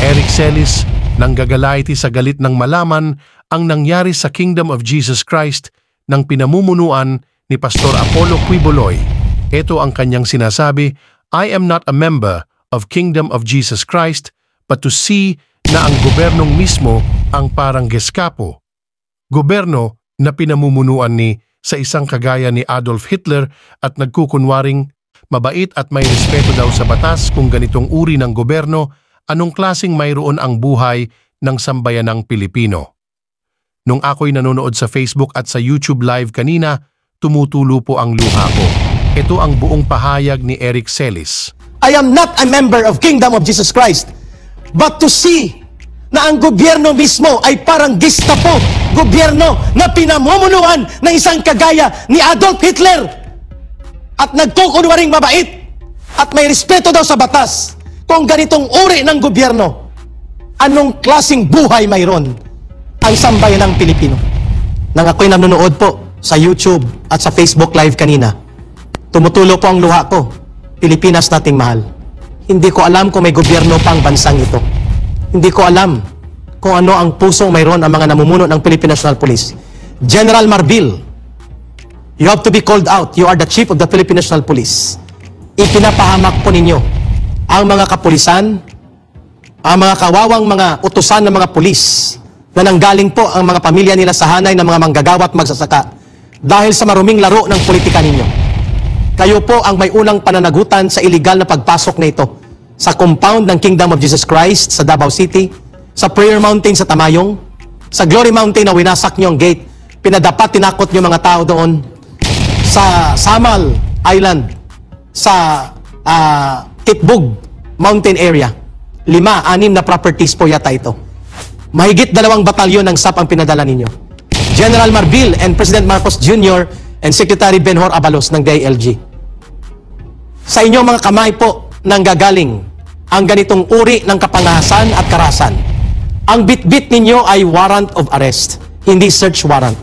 Eric Celis nanggagalaiti sa galit ng malaman ang nangyari sa Kingdom of Jesus Christ ng pinamumunuan ni Pastor Apollo Quiboloy. Ito ang kanyang sinasabi, I am not a member of Kingdom of Jesus Christ, but to see na ang gobernong mismo ang parang Gestapo. Goberno na pinamumunuan ni sa isang kagaya ni Adolf Hitler at nagkukunwaring mabait at may respeto daw sa batas. Kung ganitong uri ng goberno, anong klaseng mayroon ang buhay ng sambayanang Pilipino? Nung ako'y nanonood sa Facebook at sa YouTube Live kanina, tumutulo po ang luha ko. Ito ang buong pahayag ni Eric Celis. I am not a member of Kingdom of Jesus Christ, but to see na ang gobyerno mismo ay parang Gestapo, gobyerno na pinamumunuan ng isang kagaya ni Adolf Hitler at nagkukunwaring mabait at may respeto daw sa batas. Kung ganitong uri ng gobyerno, anong klaseng buhay mayroon ang sambayan ng Pilipino? Nang ako'y nanonood po sa YouTube at sa Facebook Live kanina, tumutulo po ang luha ko. Pilipinas nating mahal. Hindi ko alam kung may gobyerno pang bansang ito. Hindi ko alam kung ano ang pusong mayroon ang mga namumuno ng Philippine National Police. General Marbil, you have to be called out. You are the chief of the Philippine National Police. Ipinapahamak po ninyo ang mga kapulisan, ang mga kawawang mga utusan ng mga pulis na nanggaling po ang mga pamilya nila sa hanay ng mga manggagawa at magsasaka dahil sa maruming laro ng politika ninyo. Kayo po ang may unang pananagutan sa iligal na pagpasok na ito sa compound ng Kingdom of Jesus Christ sa Davao City, sa Prayer Mountain sa Tamayong, sa Glory Mountain na winasak nyo ang gate, pinadapat, tinakot nyo mga tao doon, sa Samal Island, sa Kitbug Mountain area. 5, 6 na properties po yata ito. Mahigit 2 batalyon ng SAP ang pinadala ninyo. General Marbil and President Marcos Jr. and Secretary Benhur Abalos ng DILG. Sa inyong mga kamay po nanggagaling ang ganitong uri ng kapangahasan at karahasan. Ang bitbit ninyo ay warrant of arrest, hindi search warrant.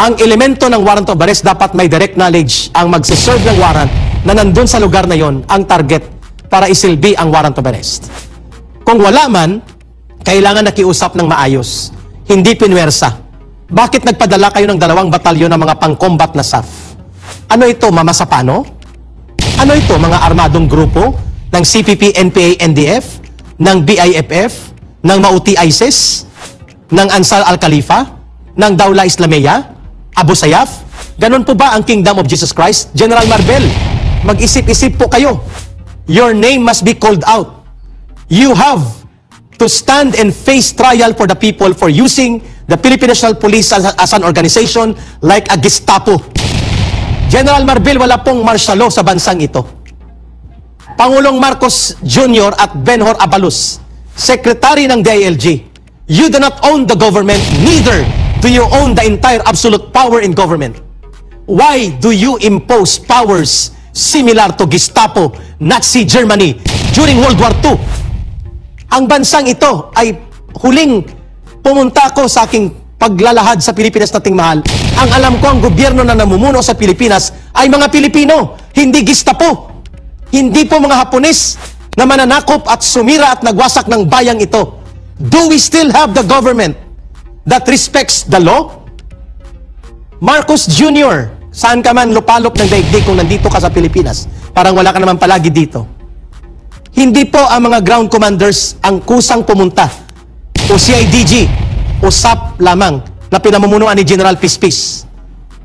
Ang elemento ng warrant of arrest dapat may direct knowledge ang magsiserve ng warrant na nandun sa lugar na yon ang target para isilbi ang warrant of arrest. Kung wala man, kailangan nakiusap ng maayos, hindi pinwersa. Bakit nagpadala kayo ng 2 batalyon ng mga pang-combat na SAF? Ano ito, mamasapano? Ano ito, mga armadong grupo ng CPP, NPA, NDF, ng BIFF, ng Mauti ISIS, ng Ansar al-Khalifa, ng Dawla Islamiyah, Abu Sayyaf? Ganun po ba ang Kingdom of Jesus Christ? General Marbel, mag-isip-isip po kayo. Your name must be called out. You have to stand and face trial for the people for using the Philippine National Police as an organization like a Gestapo. General Marbel, wala pong martial law sa bansang ito. Pangulong Marcos Jr. at Benhur Abalos, Secretary ng DILG, you do not own the government, neither do you own the entire absolute power in government. Why do you impose powers similar to Gestapo, Nazi Germany during World War II? Ang bansang ito ay huling pumunta ko sa aking paglalahad sa Pilipinas nating mahal. Ang alam ko, ang gobyerno na namumuno sa Pilipinas ay mga Pilipino, hindi Gestapo. Hindi po mga Hapones na mananakop at sumira at nagwasak ng bayang ito. Do we still have the government that respects the law? Marcos Jr., saan ka man lupalop ng daigdig kung nandito ka sa Pilipinas? Parang wala ka naman palagi dito. Hindi po ang mga ground commanders ang kusang pumunta o CIDG o SAP lamang na pinamumunuan ni General Pispis.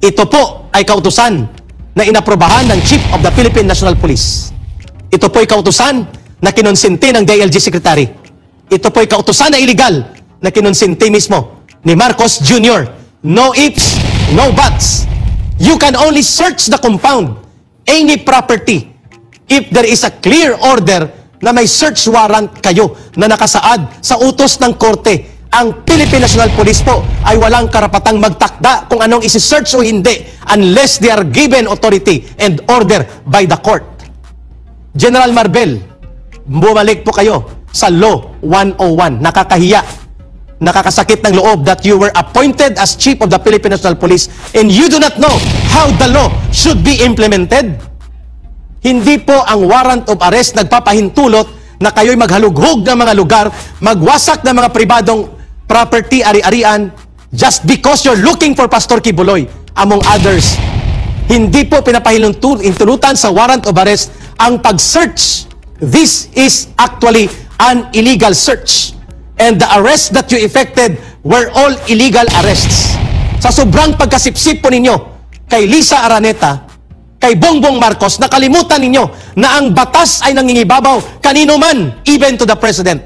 Ito po ay kautusan na inaprobahan ng Chief of the Philippine National Police. Ito po ay kautusan na kinonsinti ng DILG Secretary. Ito po ay kautusan na illegal na kinonsinti mismo ni Marcos Jr. No ifs, no buts. You can only search the compound, any property, if there is a clear order na may search warrant kayo na nakasaad sa utos ng korte. Ang Philippine National Police po ay walang karapatang magtakda kung anong isi-search o hindi unless they are given authority and order by the court. General Marbel, bumalik po kayo sa Law 101. Nakakahiya, nakakasakit ng loob that you were appointed as Chief of the Philippine National Police and you do not know how the law should be implemented. Hindi po ang warrant of arrest nagpapahintulot na kayo'y maghalughog ng mga lugar, magwasak ng mga pribadong property, ari-arian, just because you're looking for Pastor Quiboloy, among others. Hindi po pinapahintulutan sa warrant of arrest ang pag-search. This is actually an illegal search. And the arrests that you effected were all illegal arrests. Sa sobrang pagkasipsip po ninyo kay Lisa Araneta, kay Bongbong Marcos, nakalimutan ninyo na ang batas ay nangingibabaw kanino man, even to the President.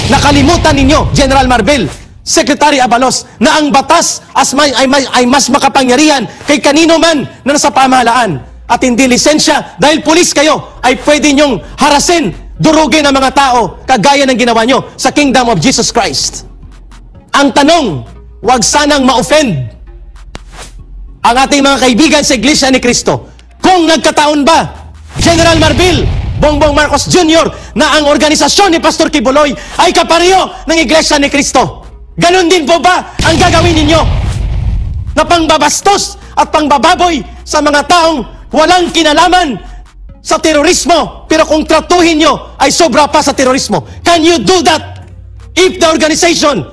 Nakalimutan ninyo, General Marbil, Secretary Abalos, na ang batas ay mas makapangyarihan kay kanino man na nasa pamahalaan. At hindi lisensya, dahil pulis kayo, ay pwede nyong harasin, durugin ang mga tao, kagaya ng ginawa nyo sa Kingdom of Jesus Christ. Ang tanong, wag sanang ma-offend ang ating mga kaibigan sa Iglesia ni Cristo. Kung nagkataon ba, General Marbil, Bongbong Marcos Jr., na ang organisasyon ni Pastor Quiboloy ay kapareho ng Iglesia ni Cristo. Ganon din po ba ang gagawin ninyo na pangbabastos at pangbababoy sa mga taong walang kinalaman sa terorismo, pero kung tratuhin nyo ay sobra pa sa terorismo? Can you do that if the organization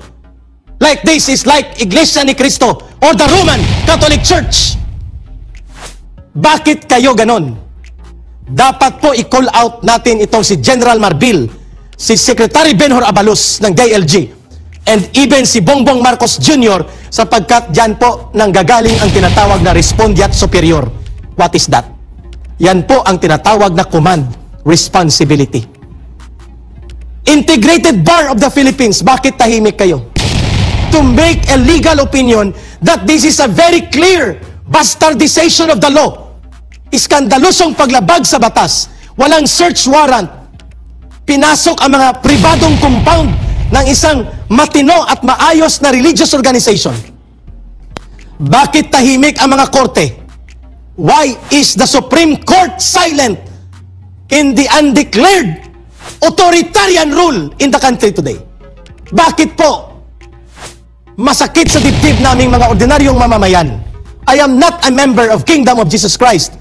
like this is like Iglesia ni Cristo or the Roman Catholic Church? Bakit kayo ganon? Dapat po i-call out natin itong si General Marbil, si Secretary Benhur Abalos ng DILG, and even si Bongbong Marcos Jr., sapagkat dyan po nanggagaling ang tinatawag na respondeat superior. What is that? Yan po ang tinatawag na command responsibility. Integrated Bar of the Philippines, bakit tahimik kayo? To make a legal opinion that this is a very clear bastardization of the law. Iskandalosong paglabag sa batas. Walang search warrant. Pinasok ang mga pribadong compound ng isang matino at maayos na religious organization. Bakit tahimik ang mga korte? Why is the Supreme Court silent in the undeclared authoritarian rule in the country today? Bakit po masakit sa dibdib naming mga ordinaryong mamamayan? I am not a member of Kingdom of Jesus Christ,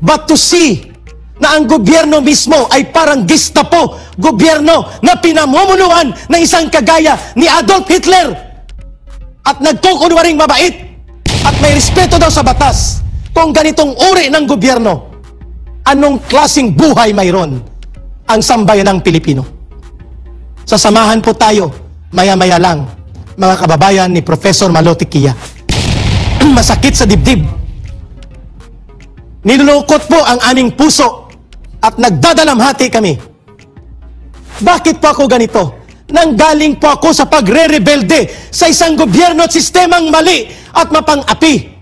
but to see na ang gobyerno mismo ay parang Gestapo, gobyerno na pinamumunuan ng isang kagaya ni Adolf Hitler at nagkukunwaring mabait at may respeto daw sa batas. Kung ganitong uri ng gobyerno, anong klaseng buhay mayroon ang sambayanang Pilipino? Sasamahan po tayo maya-maya lang, mga kababayan ni Professor Malotikia. Masakit sa dibdib. Nilulukot po ang aming puso at nagdadalamhati kami. Bakit po ako ganito? Nanggaling po ako sa pagre-rebelde sa isang gobyerno at sistemang mali at mapang-api.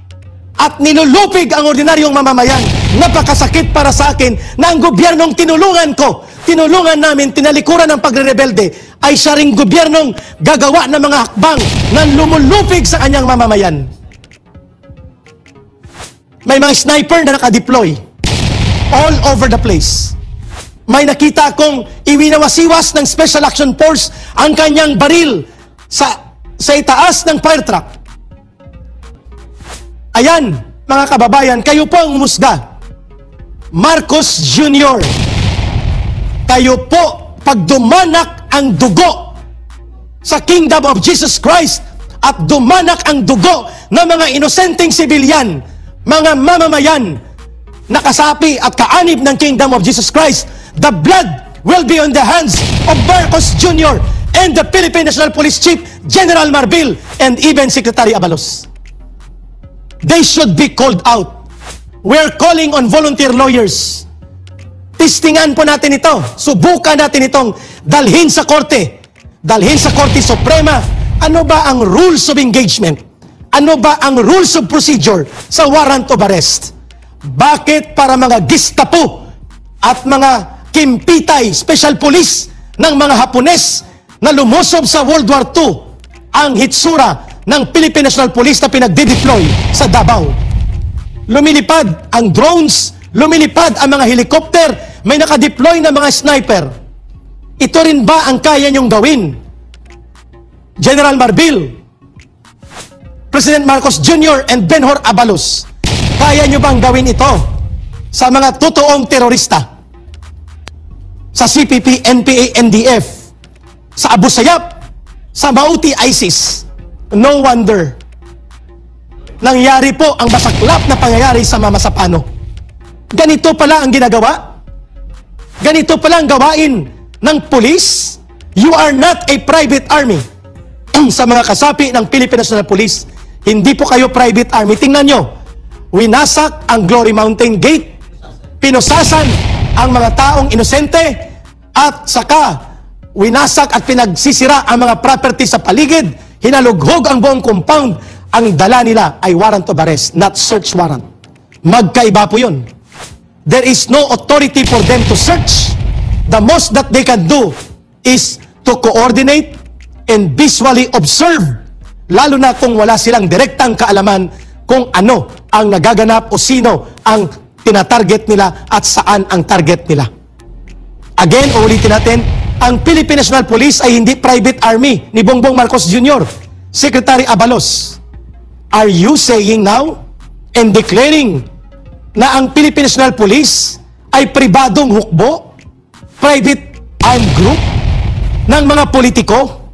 At nilulupig ang ordinaryong mamamayan. Napakasakit para sa akin na ang gobyernong tinulungan ko, tinulungan namin, tinalikuran ng pagre-rebelde, ay siya ring gobyernong gagawa ng mga hakbang na lumulupig sa kanyang mamamayan. May mga sniper na nakadeploy all over the place. May nakita akong iwinawasiwas ng Special Action Force ang kanyang baril sa itaas ng fire truck. Ayan, mga kababayan, kayo po ang umusga. Marcos Jr., kayo po, pag dumanak ang dugo sa Kingdom of Jesus Christ at dumanak ang dugo ng mga inosenteng sibilyan, mga mamamayan, nakasapi at kaanib ng Kingdom of Jesus Christ, the blood will be on the hands of Marcos Jr. and the Philippine National Police Chief, General Marbil, and even Secretary Abalos. They should be called out. We're calling on volunteer lawyers. Testingan po natin ito. Subukan natin itong dalhin sa korte. Dalhin sa Korte Suprema. Ano ba ang rules of engagement? Ano ba ang rules of procedure sa warrant of arrest? Bakit para mga Gestapo at mga Kimpitay, special police ng mga Hapones na lumusob sa World War II ang hitsura ng Philippine National Police na pinagde-deploy sa Davao? Lumilipad ang drones, lumilipad ang mga helicopter, may nakadeploy na mga sniper. Ito rin ba ang kaya niyong gawin? General Marbil, President Marcos Jr. and Benhur Abalos, kaya niyo bang gawin ito sa mga totoong terorista? sa CPP, NPA, NDF, sa Abu Sayyaf, sa Mauti, ISIS. No wonder nangyari po ang masaklap na pangyayari sa Mama Sapano. Ganito pala ang ginagawa? Ganito pala ang gawain ng pulis? You are not a private army. Sa mga kasapi ng Philippine National Police, hindi po kayo private army. Tingnan nyo, winasak ang Glory Mountain Gate, pinusasan ang mga taong inosente, at saka winasak at pinagsisira ang mga property sa paligid, hinalughog ang buong compound. Ang dala nila ay warrant of arrest, not search warrant. Magkaiba po yun. There is no authority for them to search. The most that they can do is to coordinate and visually observe, lalo na kung wala silang direktang kaalaman kung ano ang nagaganap o sino ang tinatarget nila at saan ang target nila. Again, ulitin natin, ang Philippine National Police ay hindi private army ni Bongbong Marcos Jr. Secretary Abalos, are you saying now and declaring na ang Philippine National Police ay pribadong hukbo, private armed group ng mga politiko?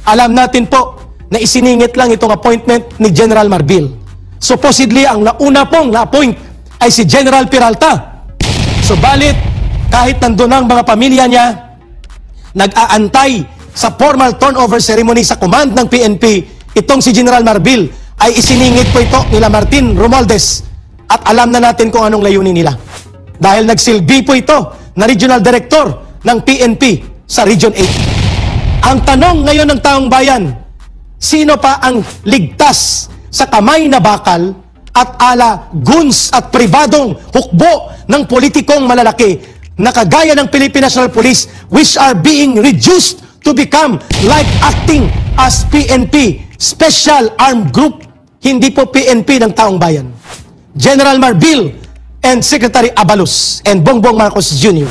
Alam natin po na isiningit lang itong appointment ni General Marbil. Supposedly, ang nauna pong na-appoint ay si General Peralta. Subalit, kahit nandun ang mga pamilya niya, nag-aantay sa formal turnover ceremony sa command ng PNP, itong si General Marbil ay isiningit po ito nila Martin Romualdez, at alam na natin kung anong layunin nila. Dahil nagsilbi po ito na Regional Director ng PNP sa Region 8. Ang tanong ngayon ng taong bayan, sino pa ang ligtas sa kamay na bakal at ala guns at pribadong hukbo ng politikong malalaki na kagaya ng Philippine National Police, which are being reduced to become like acting as PNP, Special Armed Group, hindi po PNP ng taong bayan. General Marbil and Secretary Abalos and Bongbong Marcos Jr.,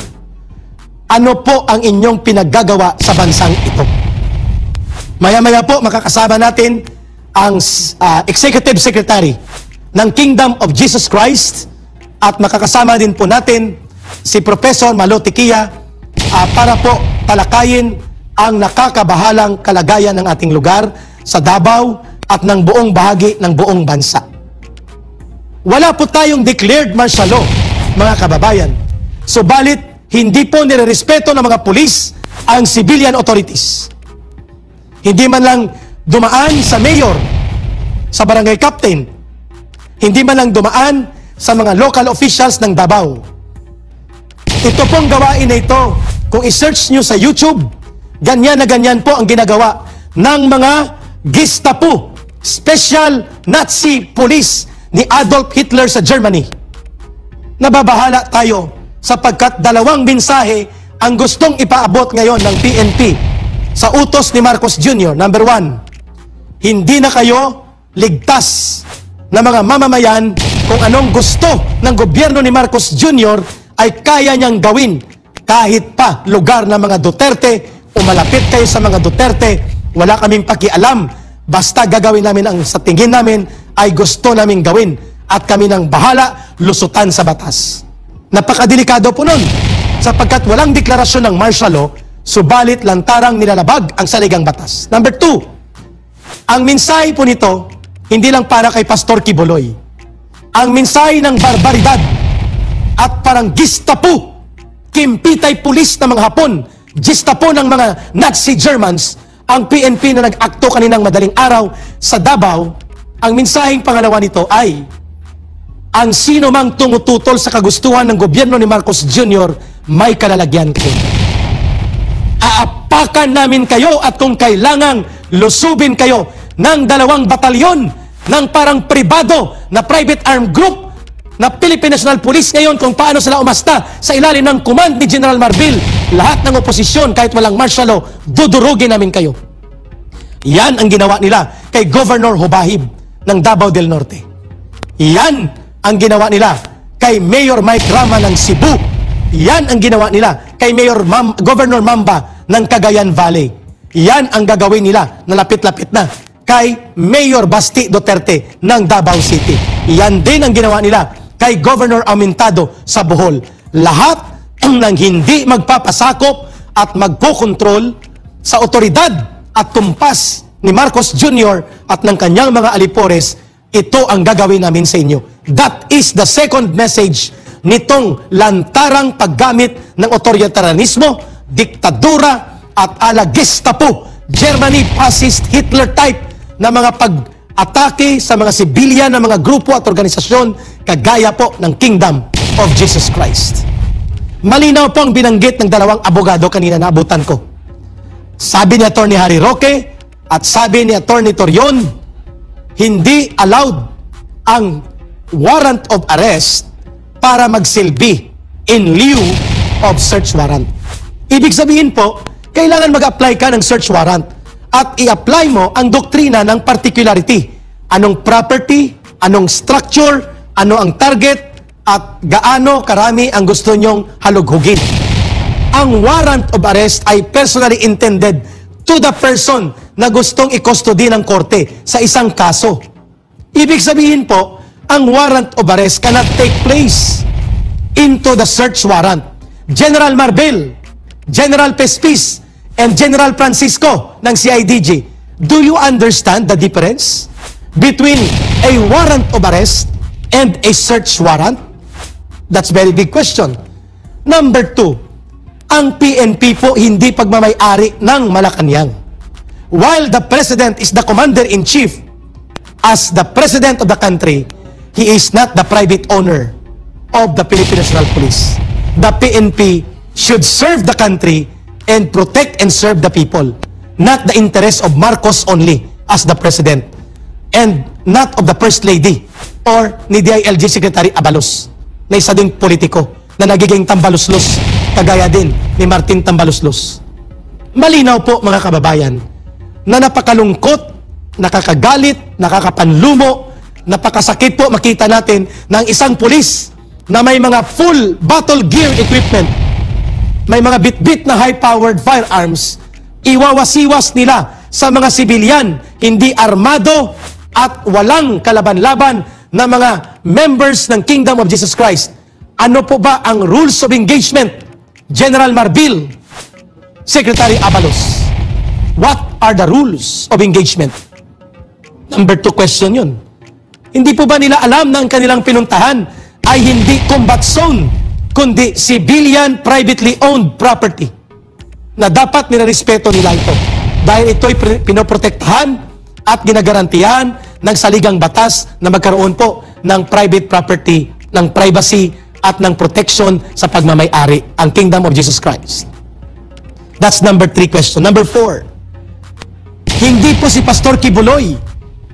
ano po ang inyong pinaggagawa sa bansang ito? Maya-maya po makakasama natin ang Executive Secretary ng Kingdom of Jesus Christ, at makakasama din po natin si Professor Malo Tiquia para po talakayin ang nakakabahalang kalagayan ng ating lugar sa Davao at ng buong bahagi ng buong bansa. Wala po tayong declared martial law, mga kababayan. Subalit, hindi po nirerespeto ng mga pulis ang civilian authorities. Hindi man lang dumaan sa mayor, sa barangay captain, hindi man lang dumaan sa mga local officials ng Davao. Ito pong gawain na ito, kung i-search nyo sa YouTube, ganyan na ganyan po ang ginagawa ng mga Gestapo, Special Nazi Police ni Adolf Hitler sa Germany. Nababahala tayo sapagkat dalawang mensahe ang gustong ipaabot ngayon ng PNP sa utos ni Marcos Jr. Number 1, hindi na kayo ligtas na mga mamamayan kung anong gusto ng gobyerno ni Marcos Jr. ay kaya niyang gawin kahit pa lugar ng mga Duterte o malapit kayo sa mga Duterte, wala kaming pakialam. Basta gagawin namin ang sa tingin namin ay gusto naming gawin at kami nang bahala lusutan sa batas. Napakadelikado po nun sapagkat walang deklarasyon ng martial law, subalit lantarang nilalabag ang saligang batas. Number 2, ang mensahe po nito hindi lang para kay Pastor Quiboloy. Ang mensahe ng barbaridad at parang Gestapo, kimpitay pulis ng mga Hapon, Gestapo ng mga Nazi Germans, ang PNP na nag-akto kaninang madaling araw sa Davao. Ang mensaheng pangalawa nito ay, ang sino mang tumututol sa kagustuhan ng gobyerno ni Marcos Jr., may kalalagyan ko. Aapakan namin kayo at kung kailangang lusubin kayo ng 2 batalyon ng parang pribado na private armed group na Philippine National Police ngayon, kung paano sila umasta sa ilalim ng command ni General Marbil. Lahat ng oposisyon, kahit walang martial law, dudurugin namin kayo. Yan ang ginawa nila kay Governor Hobahib ng Davao del Norte. Yan ang ginawa nila kay Mayor Mike Rama ng Cebu. Yan ang ginawa nila kay Governor Mamba ng Cagayan Valley. Yan ang gagawin nila na lapit-lapit na kay Mayor Basti Duterte ng Davao City. Yan din ang ginawa nila kay Governor Amintado sa Bohol. Lahat ng hindi magpapasakop at magkokontrol sa otoridad at tumpas ni Marcos Jr. at ng kanyang mga alipores, ito ang gagawin namin sa inyo. That is the second message nitong lantarang paggamit ng otoritarianismo, diktadura at ala Gestapo, Germany fascist Hitler type na mga pag-atake sa mga sibilyan ng mga grupo at organisasyon kagaya po ng Kingdom of Jesus Christ. Malinaw po ang binanggit ng dalawang abogado kanina na abutan ko. Sabi ni Atty. Harry Roque at sabi ni Atty. Torion, hindi allowed ang warrant of arrest para magsilbi in lieu of search warrant. Ibig sabihin po, kailangan mag-apply ka ng search warrant at i-apply mo ang doktrina ng particularity. Anong property, anong structure, ano ang target, at gaano karami ang gusto nyong halughugin. Ang warrant of arrest ay personally intended to the person na gustong i-custody ng korte sa isang kaso. Ibig sabihin po, ang warrant of arrest cannot take place into the search warrant. General Marbel, General Pespis, and General Francisco ng CIDG, do you understand the difference between a warrant of arrest and a search warrant? That's very big question. Number 2, ang PNP po hindi pagmamay-ari ng Malacanang. While the President is the Commander-in-Chief, as the President of the country, he is not the private owner of the Philippine National Police. The PNP should serve the country and protect and serve the people, not the interests of Marcos only as the President, and not of the First Lady or ni DILG Secretary Abalos, na isa ding politiko na nagiging tambaluslos, kagaya din ni Martin Tambaluslos. Malinaw po mga kababayan, na napakalungkot, nakakagalit, nakakapanlumo, napakasakit po makita natin ng isang pulis na may mga full battle gear equipment, may mga bit-bit na high-powered firearms, iwawasiwas nila sa mga sibilyan, hindi armado at walang kalaban-laban na mga members ng Kingdom of Jesus Christ. Ano po ba ang rules of engagement? General Marbil, Secretary Abalos, what are the rules of engagement? Number 2 question yun. Hindi po ba nila alam na ang kanilang pinuntahan ay hindi combat zone, kundi civilian privately owned property, na dapat nilarespeto nila ito dahil ito'y pinoprotektahan at ginagarantiyan ng saligang batas na magkaroon po ng private property, ng privacy at ng protection sa pagmamay-ari, ang Kingdom of Jesus Christ. That's number 3 question. Number 4, hindi po si Pastor Kibuloy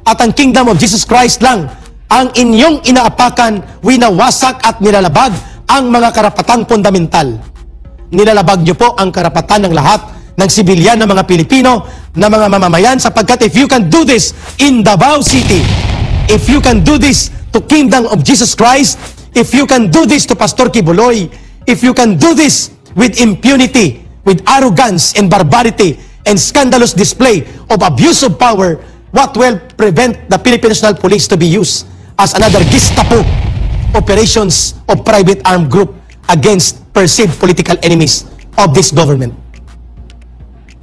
at ang Kingdom of Jesus Christ lang ang inyong inaapakan, winawasak at nilalabag ang mga karapatang fundamental. Nilalabag niyo po ang karapatan ng lahat ng sibilyan ng mga Pilipino, na mga mamamayan, sapagkat if you can do this in Davao City, if you can do this to Kingdom of Jesus Christ, if you can do this to Pastor Kibuloy, if you can do this with impunity, with arrogance and barbarity and scandalous display of abuse of power, what will prevent the Philippine National Police to be used as another Gestapo operations of private armed group against perceived political enemies of this government?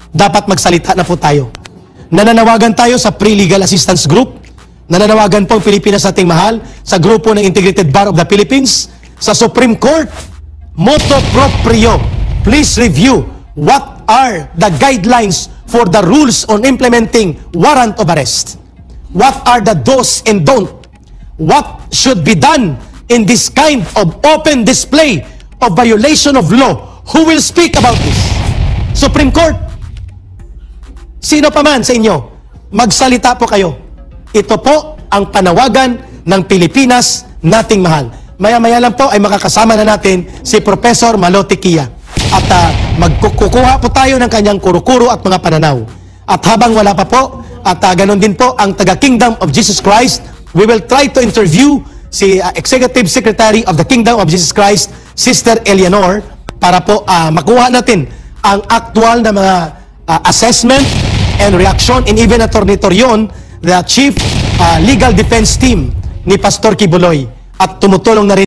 Dapat magsalita na po tayo. Nananawagan tayo sa Pre-Legal Assistance Group, nananawagan po ang Pilipinas ating mahal, sa grupo ng Integrated Bar of the Philippines, sa Supreme Court, motu proprio, please review what are the guidelines for the rules on implementing warrant of arrest. What are the do's and don't? What should be done in this kind of open display of violation of law? Who will speak about this? Supreme Court, sino pa man sa inyo, magsalita po kayo. Ito po ang panawagan ng Pilipinas nating mahal. Maya-maya lang po ay makakasama na natin si Professor Malotikia. At magkukuha po tayo ng kanyang kuro-kuro at mga pananaw. At habang wala pa po, at ganon din po ang taga-Kingdom of Jesus Christ, we will try to interview si Executive Secretary of the Kingdom of Jesus Christ, Sister Eleanor, para po makuha natin ang aktual na mga assessment and reaction, and even Atty. Torion, the Chief Legal Defense Team ni Pastor Kibuloy, at tumutulong na rin